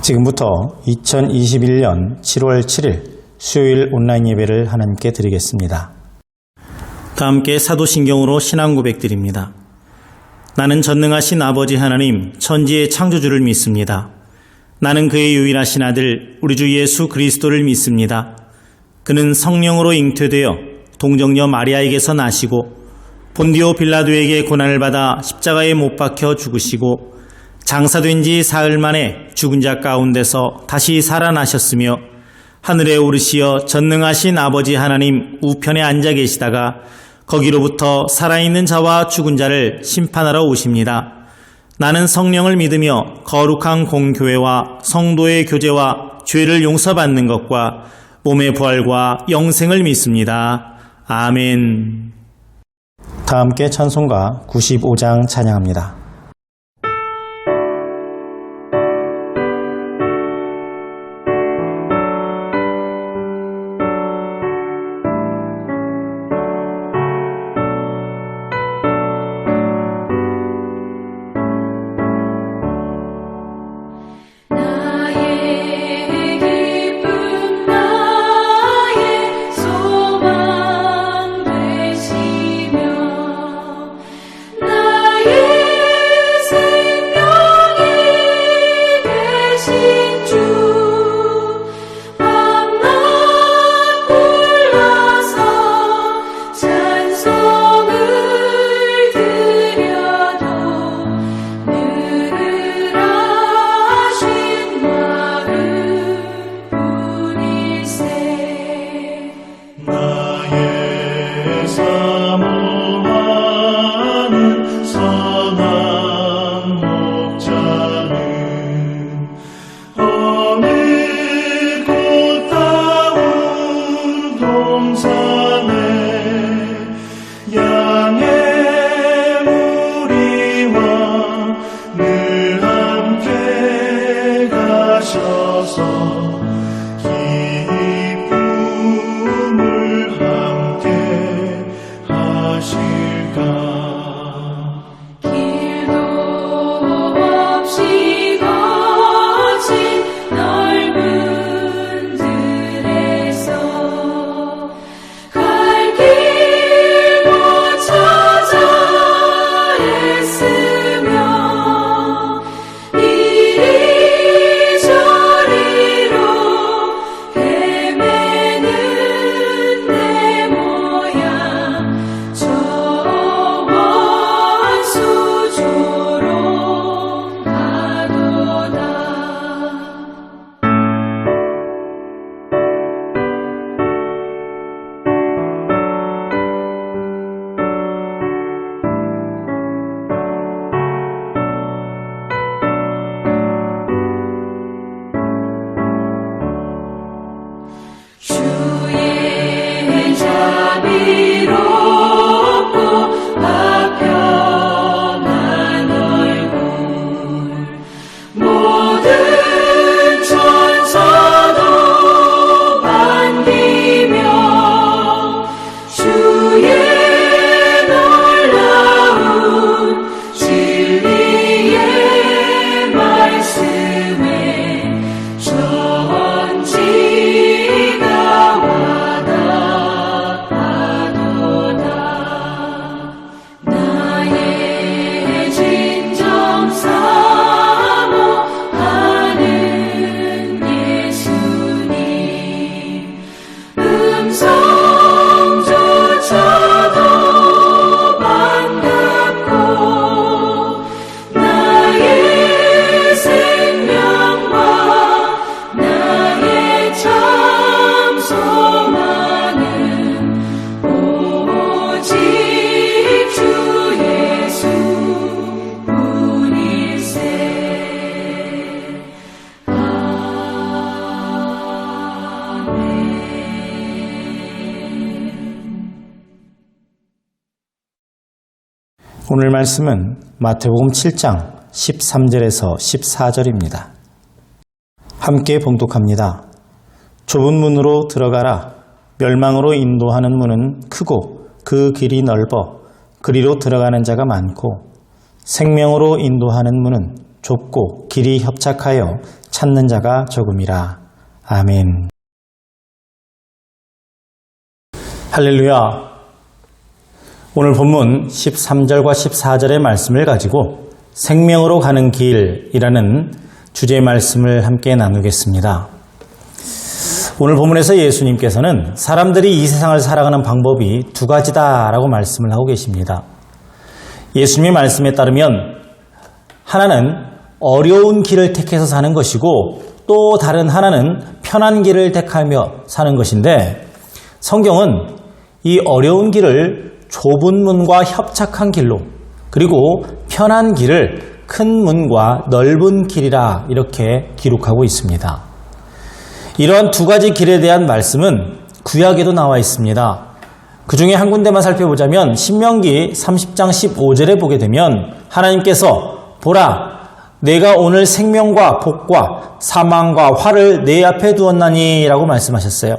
지금부터 2021년 7월 7일 수요일 온라인 예배를 하나님께 드리겠습니다. 다 함께 사도신경으로 신앙 고백드립니다. 나는 전능하신 아버지 하나님 천지의 창조주를 믿습니다. 나는 그의 유일하신 아들 우리 주 예수 그리스도를 믿습니다. 그는 성령으로 잉태되어 동정녀 마리아에게서 나시고 본디오 빌라도에게 고난을 받아 십자가에 못 박혀 죽으시고 장사된 지 사흘 만에 죽은 자 가운데서 다시 살아나셨으며 하늘에 오르시어 전능하신 아버지 하나님 우편에 앉아 계시다가 거기로부터 살아있는 자와 죽은 자를 심판하러 오십니다. 나는 성령을 믿으며 거룩한 공교회와 성도의 교제와 죄를 용서받는 것과 몸의 부활과 영생을 믿습니다. 아멘. 다 함께 찬송가 95장 찬양합니다. 오늘 말씀은 마태복음 7장 13절에서 14절입니다. 함께 봉독합니다. 좁은 문으로 들어가라. 멸망으로 인도하는 문은 크고 그 길이 넓어 그리로 들어가는 자가 많고 생명으로 인도하는 문은 좁고 길이 협착하여 찾는 자가 조금이라. 아멘. 할렐루야. 오늘 본문 13절과 14절의 말씀을 가지고 생명으로 가는 길이라는 주제의 말씀을 함께 나누겠습니다. 오늘 본문에서 예수님께서는 사람들이 이 세상을 살아가는 방법이 두 가지다라고 말씀을 하고 계십니다. 예수님의 말씀에 따르면 하나는 어려운 길을 택해서 사는 것이고 또 다른 하나는 편한 길을 택하며 사는 것인데, 성경은 이 어려운 길을 좁은 문과 협착한 길로, 그리고 편한 길을 큰 문과 넓은 길이라 이렇게 기록하고 있습니다. 이러한 두 가지 길에 대한 말씀은 구약에도 나와 있습니다. 그 중에 한 군데만 살펴보자면 신명기 30장 15절에 보게 되면 하나님께서 보라, 내가 오늘 생명과 복과 사망과 화를 내 앞에 두었나니 라고 말씀하셨어요.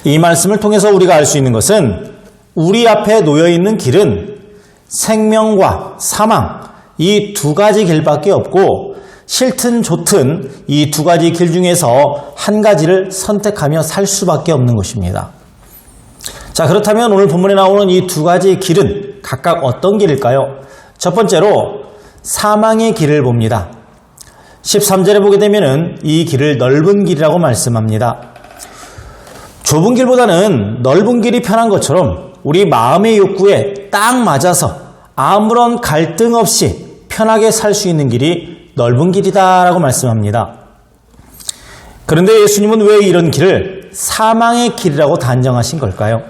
이 말씀을 통해서 우리가 알 수 있는 것은 우리 앞에 놓여있는 길은 생명과 사망, 이 두 가지 길밖에 없고 싫든 좋든 이 두 가지 길 중에서 한 가지를 선택하며 살 수밖에 없는 것입니다. 자, 그렇다면 오늘 본문에 나오는 이 두 가지 길은 각각 어떤 길일까요? 첫 번째로 사망의 길을 봅니다. 13절에 보게 되면은 이 길을 넓은 길이라고 말씀합니다. 좁은 길보다는 넓은 길이 편한 것처럼 우리 마음의 욕구에 딱 맞아서 아무런 갈등 없이 편하게 살 수 있는 길이 넓은 길이다라고 말씀합니다. 그런데 예수님은 왜 이런 길을 사망의 길이라고 단정하신 걸까요?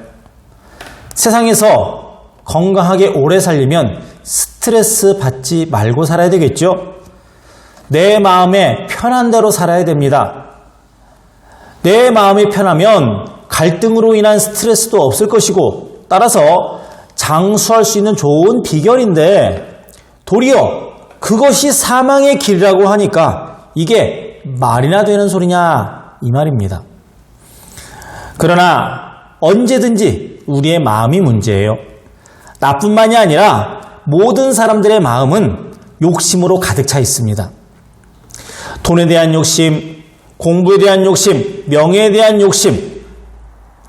세상에서 건강하게 오래 살려면 스트레스 받지 말고 살아야 되겠죠? 내 마음에 편한 대로 살아야 됩니다. 내 마음이 편하면 갈등으로 인한 스트레스도 없을 것이고, 따라서 장수할 수 있는 좋은 비결인데 도리어 그것이 사망의 길이라고 하니까 이게 말이나 되는 소리냐 이 말입니다. 그러나 언제든지 우리의 마음이 문제예요. 나뿐만이 아니라 모든 사람들의 마음은 욕심으로 가득 차 있습니다. 돈에 대한 욕심, 공부에 대한 욕심, 명예에 대한 욕심,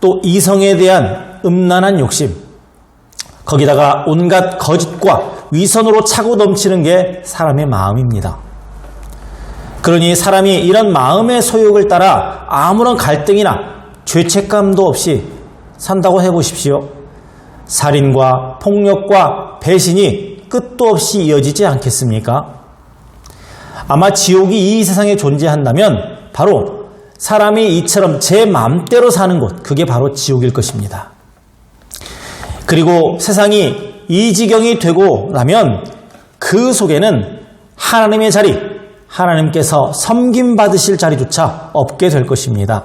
또 이성에 대한 음란한 욕심, 거기다가 온갖 거짓과 위선으로 차고 넘치는 게 사람의 마음입니다. 그러니 사람이 이런 마음의 소욕을 따라 아무런 갈등이나 죄책감도 없이 산다고 해보십시오. 살인과 폭력과 배신이 끝도 없이 이어지지 않겠습니까? 아마 지옥이 이 세상에 존재한다면 바로 사람이 이처럼 제 마음대로 사는 곳, 그게 바로 지옥일 것입니다. 그리고 세상이 이 지경이 되고 나면 그 속에는 하나님의 자리, 하나님께서 섬김받으실 자리조차 없게 될 것입니다.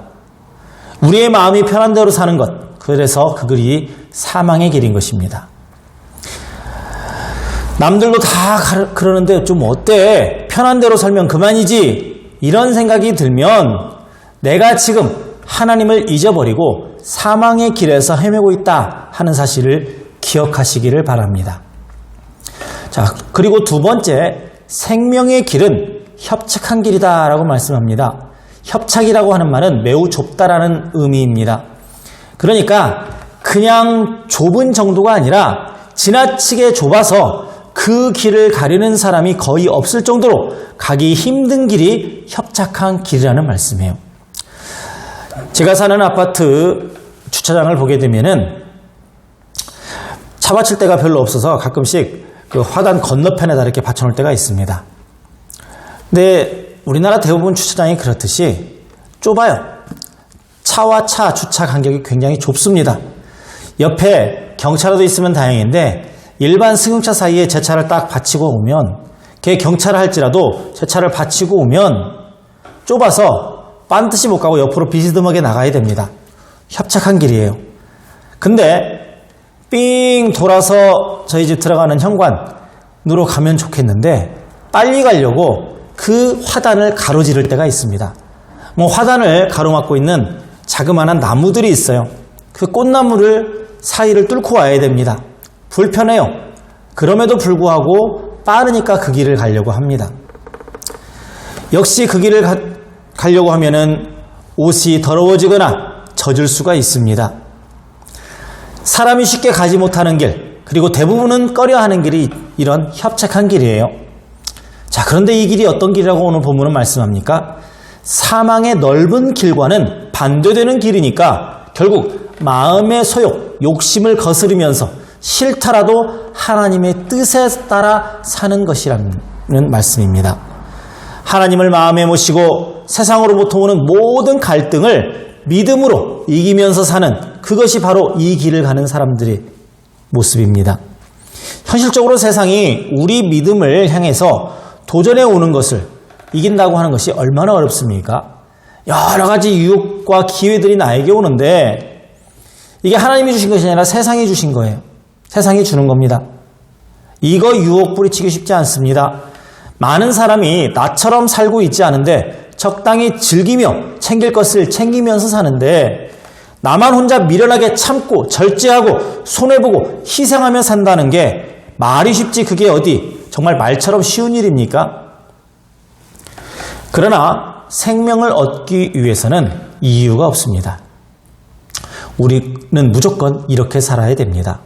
우리의 마음이 편한 대로 사는 것, 그래서 그 길이 사망의 길인 것입니다. 남들도 다 그러는데 좀 어때? 편한 대로 살면 그만이지. 이런 생각이 들면 내가 지금 하나님을 잊어버리고 사망의 길에서 헤매고 있다 하는 사실을 기억하시기를 바랍니다. 자, 그리고 두 번째, 생명의 길은 협착한 길이다라고 말씀합니다. 협착이라고 하는 말은 매우 좁다라는 의미입니다. 그러니까 그냥 좁은 정도가 아니라 지나치게 좁아서 그 길을 가리는 사람이 거의 없을 정도로 가기 힘든 길이 협착한 길이라는 말씀이에요. 제가 사는 아파트 주차장을 보게 되면은 차 받칠 데가 별로 없어서 가끔씩 그 화단 건너편에다 이렇게 받쳐놓을 때가 있습니다. 근데 우리나라 대부분 주차장이 그렇듯이 좁아요. 차와 차 주차 간격이 굉장히 좁습니다. 옆에 경차로도 있으면 다행인데 일반 승용차 사이에 제 차를 딱 받치고 오면, 걔 경차를 할지라도 제 차를 받치고 오면 좁아서 반드시 못 가고 옆으로 비스듬하게 나가야 됩니다. 협착한 길이에요. 근데 삥 돌아서 저희 집 들어가는 현관으로 가면 좋겠는데 빨리 가려고 그 화단을 가로지를 때가 있습니다. 화단을 가로막고 있는 자그마한 나무들이 있어요. 그 꽃나무를 사이를 뚫고 와야 됩니다. 불편해요. 그럼에도 불구하고 빠르니까 그 길을 가려고 합니다. 역시 그 길을 가려고 하면은 옷이 더러워지거나 젖을 수가 있습니다. 사람이 쉽게 가지 못하는 길, 그리고 대부분은 꺼려하는 길이 이런 협착한 길이에요. 자, 그런데 이 길이 어떤 길이라고 오늘 본문은 말씀합니까? 사망의 넓은 길과는 반대되는 길이니까 결국 마음의 소욕, 욕심을 거스르면서 싫더라도 하나님의 뜻에 따라 사는 것이라는 말씀입니다. 하나님을 마음에 모시고 세상으로부터 오는 모든 갈등을 믿음으로 이기면서 사는, 그것이 바로 이 길을 가는 사람들의 모습입니다. 현실적으로 세상이 우리 믿음을 향해서 도전해 오는 것을 이긴다고 하는 것이 얼마나 어렵습니까? 여러 가지 유혹과 기회들이 나에게 오는데 이게 하나님이 주신 것이 아니라 세상이 주신 거예요. 세상이 주는 겁니다. 이거 유혹 뿌리치기 쉽지 않습니다. 많은 사람이 나처럼 살고 있지 않은데 적당히 즐기며 챙길 것을 챙기면서 사는데 나만 혼자 미련하게 참고 절제하고 손해보고 희생하며 산다는 게 말이 쉽지 그게 어디 정말 말처럼 쉬운 일입니까? 그러나 생명을 얻기 위해서는 이유가 없습니다. 우리는 무조건 이렇게 살아야 됩니다.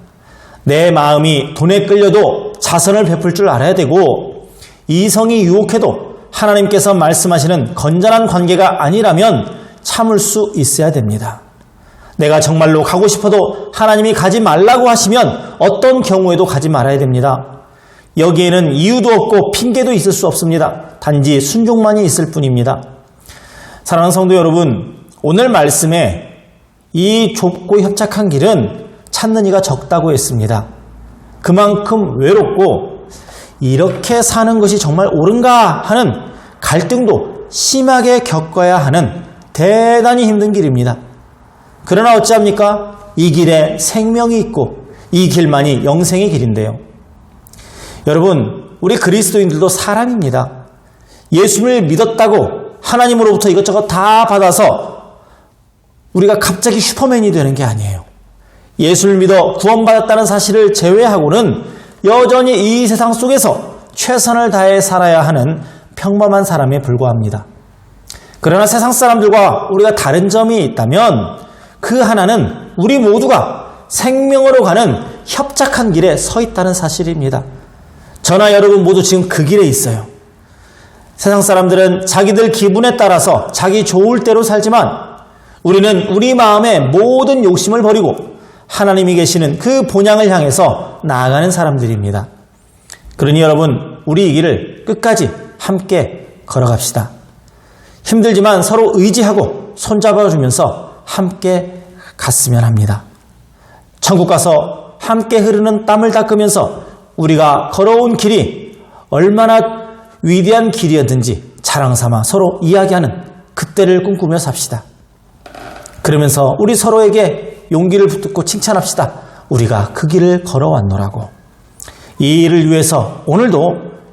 내 마음이 돈에 끌려도 자선을 베풀 줄 알아야 되고, 이성이 유혹해도 하나님께서 말씀하시는 건전한 관계가 아니라면 참을 수 있어야 됩니다. 내가 정말로 가고 싶어도 하나님이 가지 말라고 하시면 어떤 경우에도 가지 말아야 됩니다. 여기에는 이유도 없고 핑계도 있을 수 없습니다. 단지 순종만이 있을 뿐입니다. 사랑하는 성도 여러분, 오늘 말씀에 이 좁고 협착한 길은 찾는 이가 적다고 했습니다. 그만큼 외롭고 이렇게 사는 것이 정말 옳은가 하는 갈등도 심하게 겪어야 하는 대단히 힘든 길입니다. 그러나 어찌합니까? 이 길에 생명이 있고 이 길만이 영생의 길인데요. 여러분, 우리 그리스도인들도 사람입니다. 예수를 믿었다고 하나님으로부터 이것저것 다 받아서 우리가 갑자기 슈퍼맨이 되는 게 아니에요. 예수를 믿어 구원받았다는 사실을 제외하고는 여전히 이 세상 속에서 최선을 다해 살아야 하는 평범한 사람에 불과합니다. 그러나 세상 사람들과 우리가 다른 점이 있다면 그 하나는 우리 모두가 생명으로 가는 협착한 길에 서 있다는 사실입니다. 저나 여러분 모두 지금 그 길에 있어요. 세상 사람들은 자기들 기분에 따라서 자기 좋을 대로 살지만 우리는 우리 마음의 모든 욕심을 버리고 하나님이 계시는 그 본향을 향해서 나아가는 사람들입니다. 그러니 여러분, 우리 이 길을 끝까지 함께 걸어갑시다. 힘들지만 서로 의지하고 손잡아주면서 함께 갔으면 합니다. 천국 가서 함께 흐르는 땀을 닦으면서 우리가 걸어온 길이 얼마나 위대한 길이었든지 자랑삼아 서로 이야기하는 그때를 꿈꾸며 삽시다. 그러면서 우리 서로에게 용기를 붙들고 칭찬합시다. 우리가 그 길을 걸어왔노라고. 이 일을 위해서 오늘도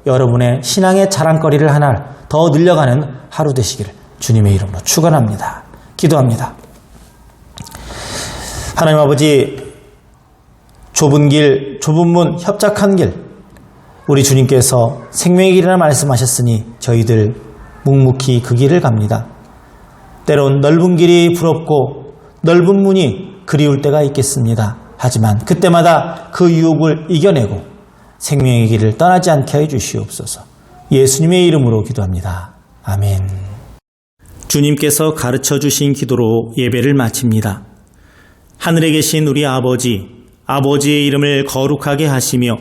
여러분의 신앙의 자랑거리를 하나 더 늘려가는 하루 되시기를 주님의 이름으로 축원합니다. 기도합니다. 하나님 아버지, 좁은 길, 좁은 문, 협착한 길, 우리 주님께서 생명의 길이라 말씀하셨으니 저희들 묵묵히 그 길을 갑니다. 때론 넓은 길이 부럽고 넓은 문이 그리울 때가 있겠습니다. 하지만 그때마다 그 유혹을 이겨내고 생명의 길을 떠나지 않게 해주시옵소서. 예수님의 이름으로 기도합니다. 아멘. 주님께서 가르쳐 주신 기도로 예배를 마칩니다. 하늘에 계신 우리 아버지, 아버지의 이름을 거룩하게 하시며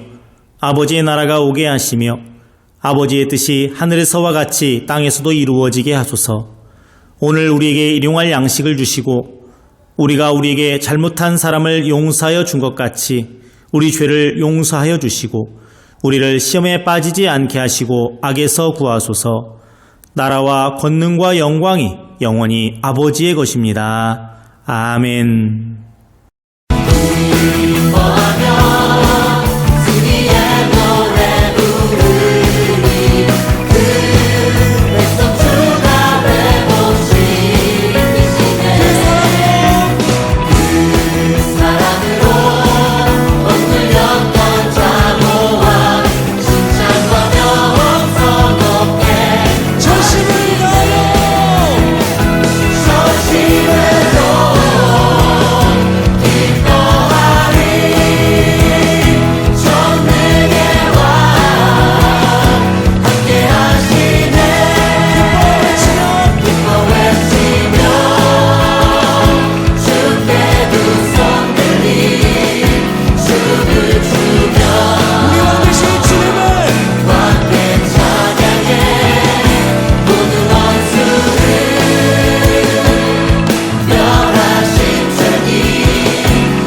아버지의 나라가 오게 하시며 아버지의 뜻이 하늘에서와 같이 땅에서도 이루어지게 하소서. 오늘 우리에게 일용할 양식을 주시고 우리가 우리에게 잘못한 사람을 용서하여 준 것 같이 우리 죄를 용서하여 주시고 우리를 시험에 빠지지 않게 하시고 악에서 구하소서. 나라와 권능과 영광이 영원히 아버지의 것입니다. 아멘.